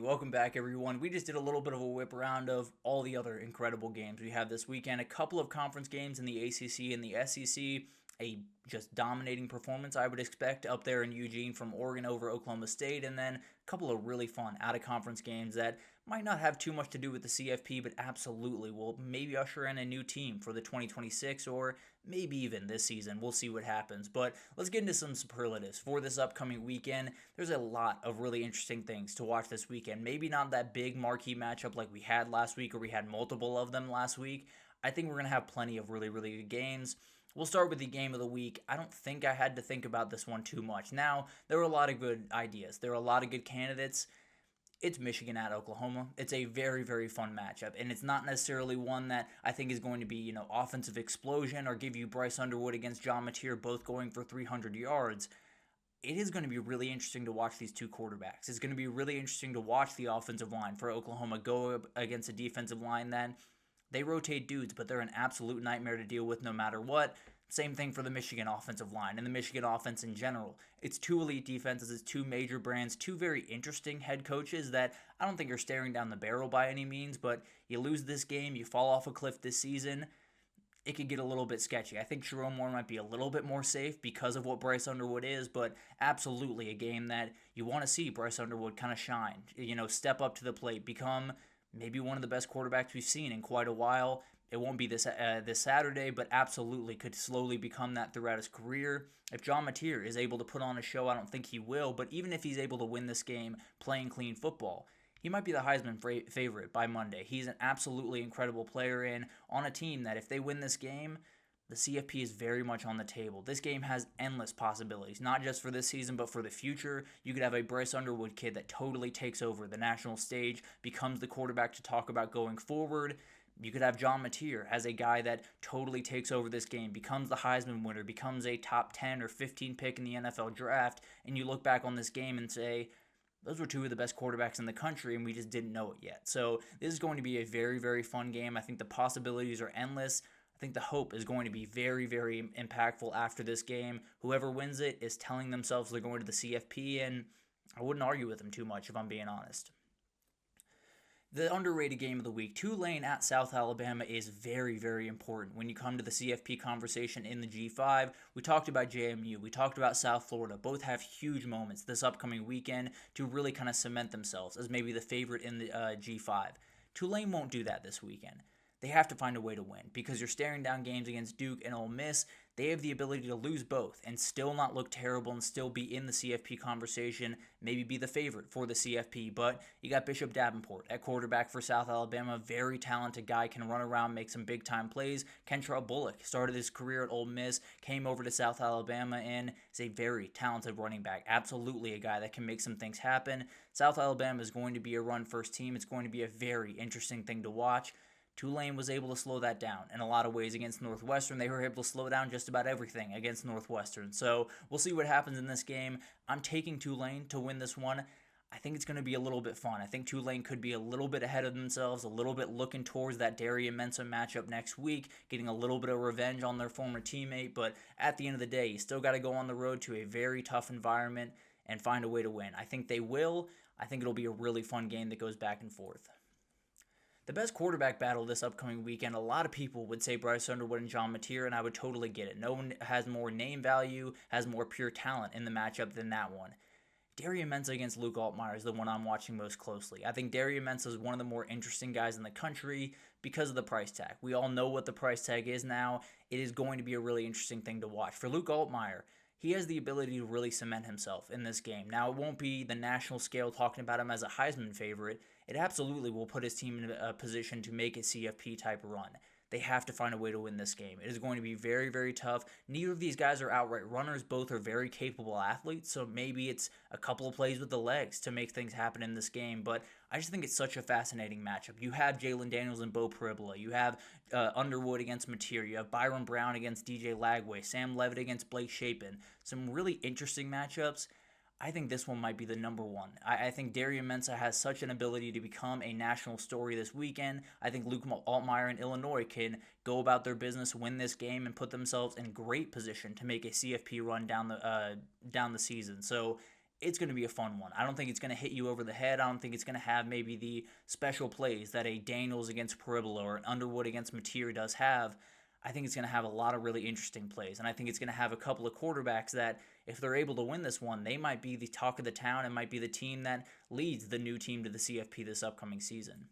Welcome back, everyone. We just did a little bit of a whip around of all the other incredible games we have this weekend. A couple of conference games in the ACC and the SEC. A just dominating performance I would expect up there in Eugene from Oregon over Oklahoma State, and then a couple of really fun out-of-conference games that might not have too much to do with the CFP, but absolutely will maybe usher in a new team for the 2026 or maybe even this season. We'll see what happens. But let's get into some superlatives for this upcoming weekend. There's a lot of really interesting things to watch this weekend. Maybe not that big marquee matchup like we had last week, or we had multiple of them last week. I think we're going to have plenty of really, really good games. We'll start with the game of the week. I don't think I had to think about this one too much. Now, there were a lot of good ideas. There were a lot of good candidates. It's Michigan at Oklahoma. It's a very, very fun matchup, and it's not necessarily one that I think is going to be, offensive explosion or give you Bryce Underwood against John Mateer both going for 300 yards. It is going to be really interesting to watch these two quarterbacks. It's going to be really interesting to watch the offensive line for Oklahoma go up against a defensive line that they rotate dudes, but they're an absolute nightmare to deal with no matter what. Same thing for the Michigan offensive line and the Michigan offense in general. It's two elite defenses, it's two major brands, two very interesting head coaches that I don't think are staring down the barrel by any means, but you lose this game, you fall off a cliff this season, it could get a little bit sketchy. I think Jerome Moore might be a little bit more safe because of what Bryce Underwood is, but absolutely a game that you want to see Bryce Underwood kind of shine, step up to the plate, become maybe one of the best quarterbacks we've seen in quite a while. It won't be this Saturday, but absolutely could slowly become that throughout his career. If John Mateer is able to put on a show, I don't think he will, but even if he's able to win this game playing clean football, he might be the Heisman favorite by Monday. He's an absolutely incredible player and on a team that if they win this game, the CFP is very much on the table. This game has endless possibilities, not just for this season, but for the future. You could have a Bryce Underwood kid that totally takes over the national stage, becomes the quarterback to talk about going forward. You could have John Mateer as a guy that totally takes over this game, becomes the Heisman winner, becomes a top 10 or 15 pick in the NFL draft, and you look back on this game and say, those were two of the best quarterbacks in the country, and we just didn't know it yet. So this is going to be a very, very fun game. I think the possibilities are endless. I think the hope is going to be very, very impactful after this game. Whoever wins it is telling themselves they're going to the CFP, and I wouldn't argue with them too much if I'm being honest. The underrated game of the week, Tulane at South Alabama, is very, very important when you come to the CFP conversation in the G5. We talked about JMU. We talked about South Florida. Both have huge moments this upcoming weekend to really kind of cement themselves as maybe the favorite in the G5. Tulane won't do that this weekend. They have to find a way to win because you're staring down games against Duke and Ole Miss. They have the ability to lose both and still not look terrible and still be in the CFP conversation, maybe be the favorite for the CFP. But you got Bishop Davenport at quarterback for South Alabama, very talented guy, can run around, make some big-time plays. Kentrell Bullock started his career at Ole Miss, came over to South Alabama, and is a very talented running back. Absolutely a guy that can make some things happen. South Alabama is going to be a run-first team. It's going to be a very interesting thing to watch. Tulane was able to slow that down in a lot of ways against Northwestern. They were able to slow down just about everything against Northwestern. So we'll see what happens in this game. I'm taking Tulane to win this one. I think it's going to be a little bit fun. I think Tulane could be a little bit ahead of themselves, a little bit looking towards that Darian Mensah matchup next week, getting a little bit of revenge on their former teammate. But at the end of the day, you still got to go on the road to a very tough environment and find a way to win. I think they will. I think it'll be a really fun game that goes back and forth. The best quarterback battle this upcoming weekend, a lot of people would say Bryce Underwood and John Mateer, and I would totally get it. No one has more name value, has more pure talent in the matchup than that one. Darian Mensah against Luke Altmyer is the one I'm watching most closely. I think Darian Mensah is one of the more interesting guys in the country because of the price tag. We all know what the price tag is now. It is going to be a really interesting thing to watch. For Luke Altmyer, he has the ability to really cement himself in this game. Now, it won't be the national scale talking about him as a Heisman favorite. It absolutely will put his team in a position to make a CFP type run. They have to find a way to win this game. It is going to be very, very tough. Neither of these guys are outright runners. Both are very capable athletes, so maybe it's a couple of plays with the legs to make things happen in this game, but I just think it's such a fascinating matchup. You have Jalen Daniels and Bo Pribula. You have Underwood against Mateer. You have Byron Brown against DJ Lagway. Sam Levitt against Blake Shapen. Some really interesting matchups. I think this one might be the number one. I think Darian Mensah has such an ability to become a national story this weekend. I think Luke Altmyer and Illinois can go about their business, win this game, and put themselves in great position to make a CFP run down the season. So it's going to be a fun one. I don't think it's going to hit you over the head. I don't think it's going to have maybe the special plays that a Daniels against Paribolo or an Underwood against Mateer does have. I think it's going to have a lot of really interesting plays, and I think it's going to have a couple of quarterbacks that, if they're able to win this one, they might be the talk of the town and might be the team that leads the new team to the CFP this upcoming season.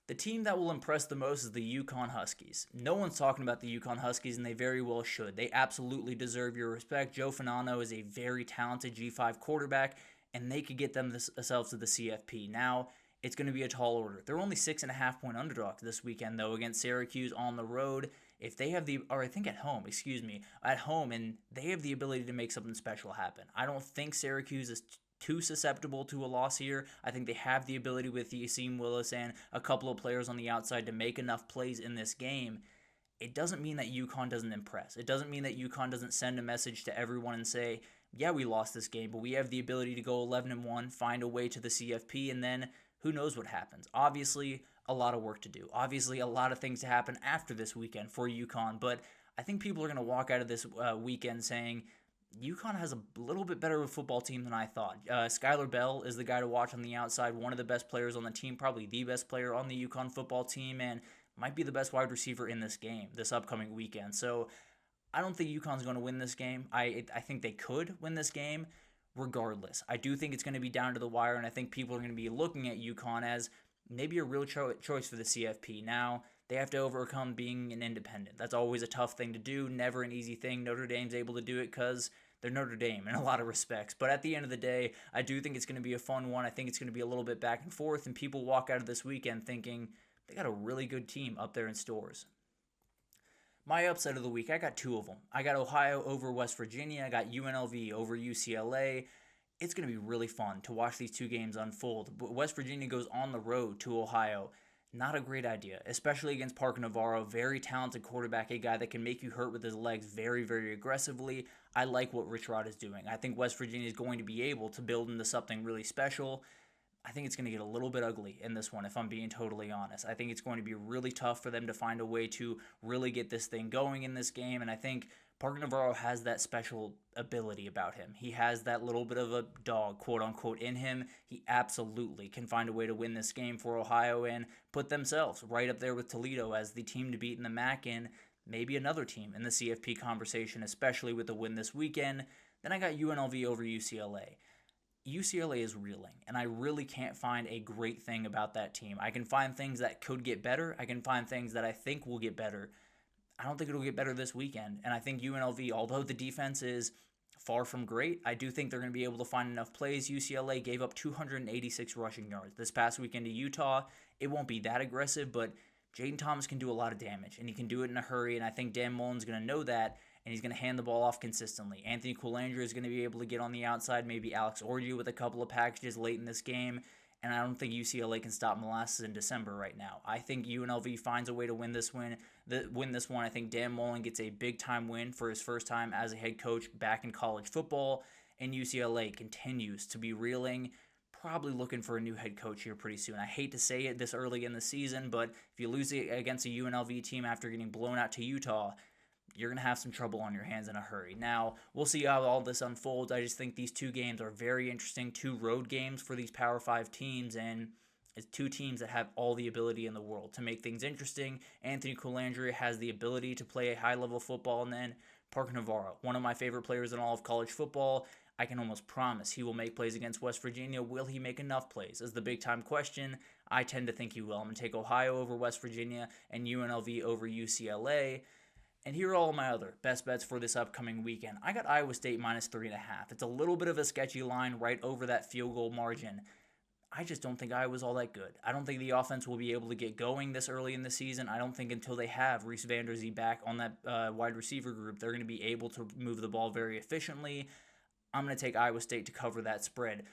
The team that will impress the most is the Yukon Huskies. No one's talking about the Yukon Huskies, and they very well should. They absolutely deserve your respect. Joe Finano is a very talented G5 quarterback, and they could get themselves to the CFP. Now, it's going to be a tall order. They're only 6.5-point underdogs this weekend, though, against Syracuse on the road. If they have at home, and they have the ability to make something special happen. I don't think Syracuse is too susceptible to a loss here. I think they have the ability with Yasim Willis and a couple of players on the outside to make enough plays in this game. It doesn't mean that UConn doesn't impress. It doesn't mean that UConn doesn't send a message to everyone and say, yeah, we lost this game, but we have the ability to go 11-1, find a way to the CFP, and then who knows what happens. Obviously, a lot of work to do. Obviously, a lot of things to happen after this weekend for UConn, but I think people are going to walk out of this weekend saying, UConn has a little bit better of a football team than I thought. Skylar Bell is the guy to watch on the outside, one of the best players on the team, probably the best player on the UConn football team, and might be the best wide receiver in this game, this upcoming weekend. So I don't think UConn's going to win this game. I think they could win this game regardless. I do think it's going to be down to the wire, and I think people are going to be looking at UConn as maybe a real choice for the CFP. Now, they have to overcome being an independent. That's always a tough thing to do, never an easy thing. Notre Dame's able to do it because they're Notre Dame in a lot of respects. But at the end of the day, I do think it's going to be a fun one. I think it's going to be a little bit back and forth, and people walk out of this weekend thinking they got a really good team up there in stores. My upset of the week, I got two of them. I got Ohio over West Virginia. I got UNLV over UCLA. It's going to be really fun to watch these two games unfold. But West Virginia goes on the road to Ohio. Not a great idea, especially against Parker Navarro, very talented quarterback, a guy that can make you hurt with his legs very, very aggressively. I like what Rich Rod is doing. I think West Virginia is going to be able to build into something really special. I think it's going to get a little bit ugly in this one, if I'm being totally honest. I think it's going to be really tough for them to find a way to really get this thing going in this game, and I think Parker Navarro has that special ability about him. He has that little bit of a dog, quote-unquote, in him. He absolutely can find a way to win this game for Ohio and put themselves right up there with Toledo as the team to beat in the MAC and maybe another team in the CFP conversation, especially with the win this weekend. Then I got UNLV over UCLA. UCLA is reeling, and I really can't find a great thing about that team. I can find things that could get better. I can find things that I think will get better. I don't think it'll get better this weekend, and I think UNLV, although the defense is far from great, I do think they're going to be able to find enough plays. UCLA gave up 286 rushing yards this past weekend to Utah. It won't be that aggressive, but Jaden Thomas can do a lot of damage, and he can do it in a hurry, and I think Dan Mullen's going to know that, and he's going to hand the ball off consistently. Anthony Coulanger is going to be able to get on the outside, maybe Alex Ordu with a couple of packages late in this game, and I don't think UCLA can stop molasses in December right now. I think UNLV finds a way to win this one. I think Dan Mullen gets a big-time win for his first time as a head coach back in college football, and UCLA continues to be reeling, probably looking for a new head coach here pretty soon. I hate to say it this early in the season, but if you lose against a UNLV team after getting blown out to Utah, you're going to have some trouble on your hands in a hurry. Now, we'll see how all this unfolds. I just think these two games are very interesting, two road games for these Power 5 teams, and it's two teams that have all the ability in the world to make things interesting. Anthony Coulanger has the ability to play a high-level football, and then Parker Navarro, one of my favorite players in all of college football. I can almost promise he will make plays against West Virginia. Will he make enough plays? Is the big-time question. I tend to think he will. I'm going to take Ohio over West Virginia and UNLV over UCLA. And here are all my other best bets for this upcoming weekend. I got Iowa State minus 3.5. It's a little bit of a sketchy line right over that field goal margin. I just don't think Iowa's all that good. I don't think the offense will be able to get going this early in the season. I don't think until they have Reese Vanderzee back on that wide receiver group, they're going to be able to move the ball very efficiently. I'm going to take Iowa State to cover that spread.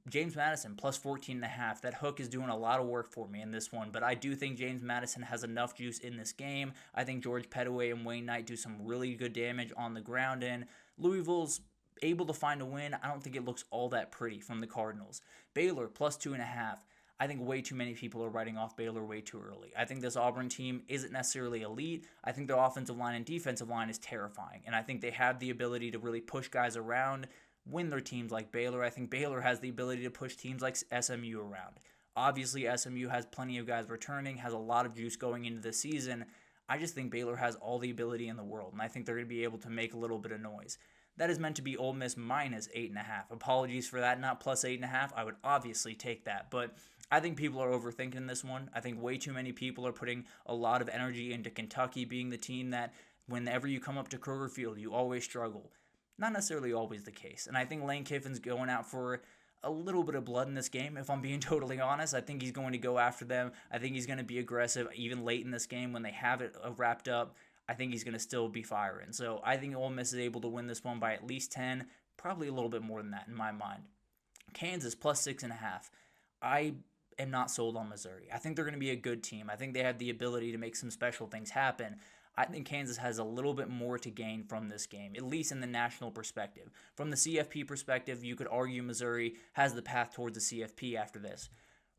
James Madison, plus 14.5. That hook is doing a lot of work for me in this one, but I do think James Madison has enough juice in this game. I think George Pettaway and Wayne Knight do some really good damage on the ground, and Louisville's able to find a win. I don't think it looks all that pretty from the Cardinals. Baylor, plus 2.5. I think way too many people are writing off Baylor way too early. I think this Auburn team isn't necessarily elite. I think their offensive line and defensive line is terrifying, and I think they have the ability to really push guys around. win their teams like Baylor. I think Baylor has the ability to push teams like SMU around. Obviously, SMU has plenty of guys returning, has a lot of juice going into the season. I just think Baylor has all the ability in the world, and I think they're going to be able to make a little bit of noise. That is meant to be Ole Miss minus 8.5. Apologies for that, not plus 8.5. I would obviously take that, but I think people are overthinking this one. I think way too many people are putting a lot of energy into Kentucky being the team that whenever you come up to Kroger Field, you always struggle. Not necessarily always the case. And I think Lane Kiffin's going out for a little bit of blood in this game, if I'm being totally honest. I think he's going to go after them. I think he's going to be aggressive even late in this game when they have it wrapped up. I think he's going to still be firing. So I think Ole Miss is able to win this one by at least 10, probably a little bit more than that in my mind. Kansas plus 6.5. I am not sold on Missouri. I think they're going to be a good team. I think they have the ability to make some special things happen. I think Kansas has a little bit more to gain from this game, at least in the national perspective. From the CFP perspective, you could argue Missouri has the path towards the CFP after this.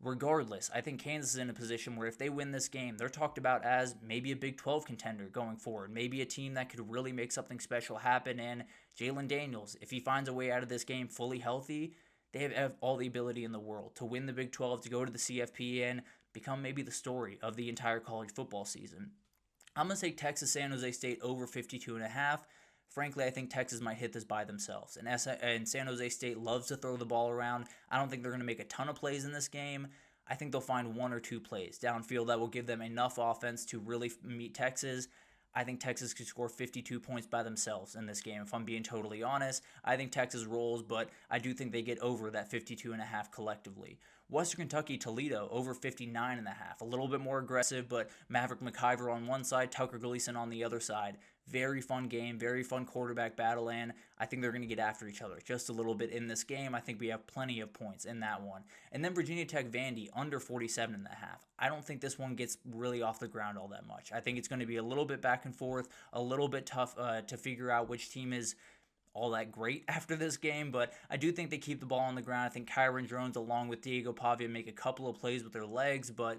Regardless, I think Kansas is in a position where if they win this game, they're talked about as maybe a Big 12 contender going forward, maybe a team that could really make something special happen. And Jalen Daniels, if he finds a way out of this game fully healthy, they have all the ability in the world to win the Big 12, to go to the CFP, and become maybe the story of the entire college football season. I'm going to take Texas San Jose State over 52.5. Frankly, I think Texas might hit this by themselves. And San Jose State loves to throw the ball around. I don't think they're going to make a ton of plays in this game. I think they'll find one or two plays downfield that will give them enough offense to really meet Texas. I think Texas could score 52 points by themselves in this game, if I'm being totally honest. I think Texas rolls, but I do think they get over that 52.5 collectively. Western Kentucky, Toledo, over 59.5. A little bit more aggressive, but Maverick McIver on one side, Tucker Gleason on the other side. Very fun game, very fun quarterback battle, and I think they're going to get after each other just a little bit in this game. I think we have plenty of points in that one. And then Virginia Tech Vandy, under 47.5. I don't think this one gets really off the ground all that much. I think it's going to be a little bit back and forth, a little bit tough to figure out which team is all that great after this game, but I do think they keep the ball on the ground. I think Kyron Drones along with Diego Pavia make a couple of plays with their legs, but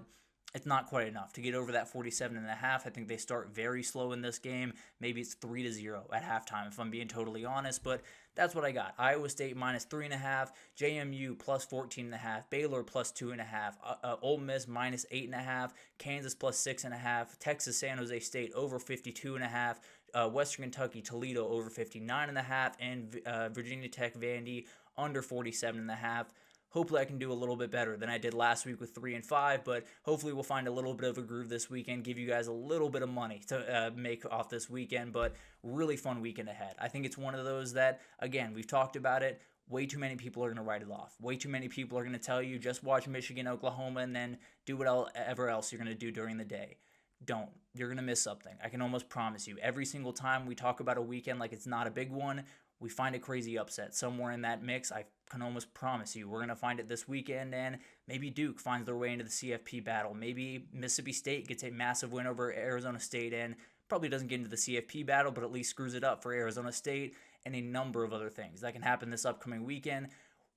it's not quite enough to get over that 47.5. I think they start very slow in this game. Maybe it's 3-0 at halftime, if I'm being totally honest, but that's what I got. Iowa State minus 3.5, JMU plus 14.5, Baylor plus 2.5, Ole Miss minus 8.5, Kansas plus 6.5, Texas San Jose State over 52.5, Western Kentucky Toledo over 59.5, and Virginia Tech Vandy under 47.5. Hopefully I can do a little bit better than I did last week with 3 and 5, but hopefully we'll find a little bit of a groove this weekend, give you guys a little bit of money to make off this weekend, but really fun weekend ahead. I think it's one of those that, again, we've talked about it, way too many people are going to write it off. Way too many people are going to tell you just watch Michigan, Oklahoma, and then do whatever else you're going to do during the day. Don't. You're going to miss something. I can almost promise you. Every single time we talk about a weekend like it's not a big one, we find a crazy upset somewhere in that mix. I can almost promise you we're going to find it this weekend, and maybe Duke finds their way into the CFP battle. Maybe Mississippi State gets a massive win over Arizona State and probably doesn't get into the CFP battle, but at least screws it up for Arizona State, and a number of other things that can happen this upcoming weekend.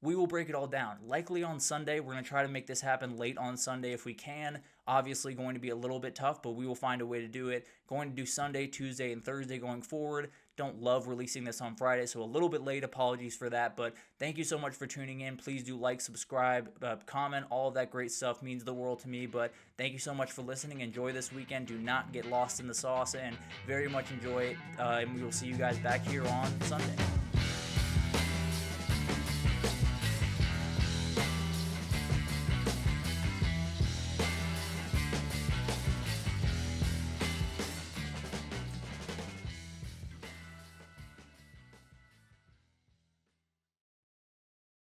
We will break it all down. Likely on Sunday. We're going to try to make this happen late on Sunday if we can. Obviously going to be a little bit tough, but we will find a way to do it. Going to do Sunday, Tuesday, and Thursday going forward. Don't love releasing this on Friday, so a little bit late. Apologies for that, but thank you so much for tuning in. Please do like, subscribe, comment. All of that great stuff means the world to me, but thank you so much for listening. Enjoy this weekend. Do not get lost in the sauce, and very much enjoy it, and we will see you guys back here on Sunday.